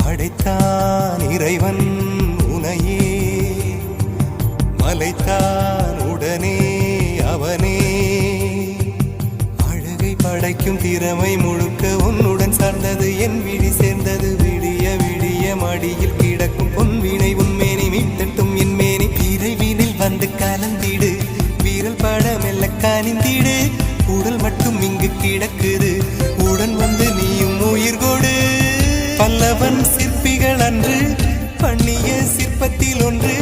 படைத்தான் இறைவன் உனையே, மலைத்தான் உடனே அவனே. அழகை படைக்கும் திறமை முழுக்க உன்னுடன் சார்ந்தது, என் விழி சேர்ந்தது. விடிய விடிய மடியில் கிடக்கும் பொன்வினை உன்மேனி மீட்டட்டும் என் மேனி. விரைவினில் வந்து கலந்திடு, வீரல் பட மெல்ல காணிந்திடு. உடல் மட்டும் இங்கு கிடக்குது, உடன் வந்து நீயும் உயிர் கொடு. பல்லவன் சிற்பிகள் அன்று பண்ணிய சிற்பத்தில் ஒன்று